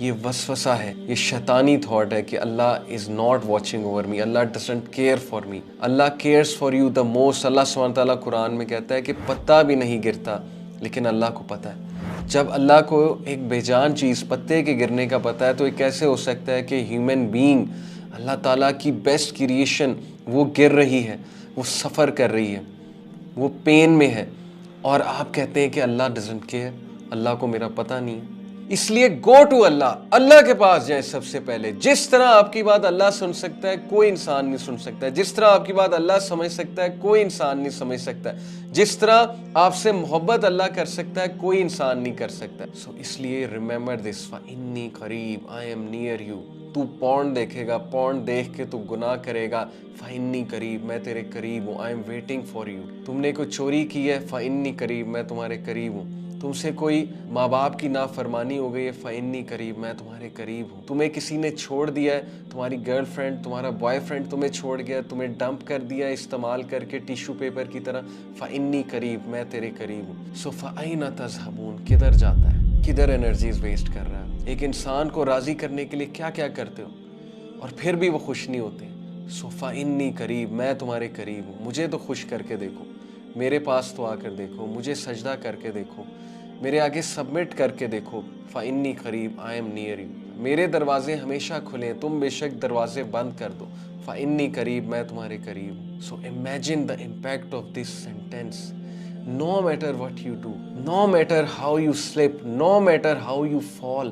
ये वसवसा है, ये शैतानी थॉट है कि Allah is not watching over me, Allah doesn't care for me. Allah cares for you the most. Allah सुब्हानहू तआला कुरान में कहता है कि पत्ता भी नहीं गिरता लेकिन अल्लाह को पता है। जब अल्लाह को एक बेजान चीज़ पत्ते के गिरने का पता है तो ये कैसे हो सकता है कि ह्यूमन बीइंग, अल्लाह ताला की बेस्ट क्रिएशन, वो गिर रही है, वो सफ़र कर रही है, वो पेन में है, और आप कहते हैं कि अल्लाह डजंट केयर, अल्लाह को मेरा पता नहीं है। इसलिए गो टू अल्लाह, अल्लाह के पास जाए सबसे पहले। जिस तरह आपकी बात अल्लाह सुन सकता है कोई इंसान नहीं सुन सकता है, जिस तरह आपकी बात अल्लाह समझ सकता है कोई इंसान नहीं समझ सकता है, जिस तरह आपसे मोहब्बत अल्लाह कर सकता है कोई इंसान नहीं कर सकता। सो इसलिए रिमेंबर दिस, इन्नी करीब, आई एम नियर यू। तू पॉर्न देखेगा, पॉर्न देख के तू गुनाह करेगा, फ़इन्नी करीब, मैं तेरे करीब हूँ, I am waiting for you. तुमने कोई चोरी की है, फ़इन्नी करीब, मैं तुम्हारे करीब हूँ। तुमसे कोई माँ बाप की नाफरमानी हो गई है, फ़इन्नी करीब, मैं तुम्हारे करीब हूँ। तुम्हें किसी ने छोड़ दिया है, तुम्हारी गर्लफ्रेंड, तुम्हारा बॉयफ्रेंड तुम्हें छोड़ गया, तुम्हें डंप कर दिया इस्तेमाल करके टिश्यू पेपर की तरह, फ़इन्नी करीब, मैं तेरे करीब हूँ। सो फ़अयना तज़हबून, किधर जाता है, किधर एनर्जीज वेस्ट कर रहा है। एक इंसान को राज़ी करने के लिए क्या क्या करते हो और फिर भी वो खुश नहीं होते। सो फ़इन्नी करीब, मैं तुम्हारे करीब हूँ, मुझे तो खुश करके देखो, मेरे पास तो आकर देखो, मुझे सजदा करके देखो, मेरे आगे सबमिट करके देखो। फ़इन्नी करीब, आई एम नियर यू। मेरे दरवाजे हमेशा खुले, तुम बेशक दरवाजे बंद कर दो, फ़इन्नी करीब, मैं तुम्हारे करीब हूँ। So imagine the impact of this sentence. No matter what you do, no matter how you slip, no matter how you fall,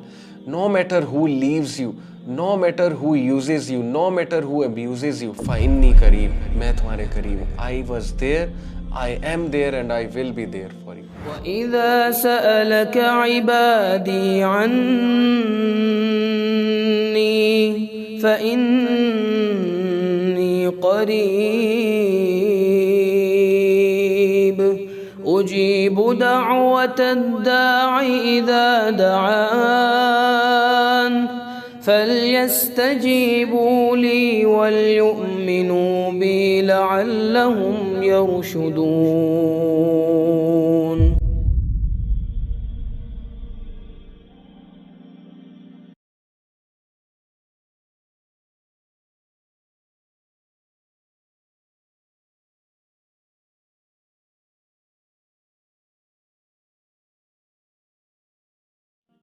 no matter who leaves you, no matter who uses you, no matter who abuses you, फ़इन्नी करीब, मैं तुम्हारे करीब हूँ। I was there, I am there and I will be there for you. وإذا سألك عبادي عني فإني قريب أجيب دعوة الداع إذا دعان فليستجيبوا لي وليؤمنوا بي لعلهم يرشدون.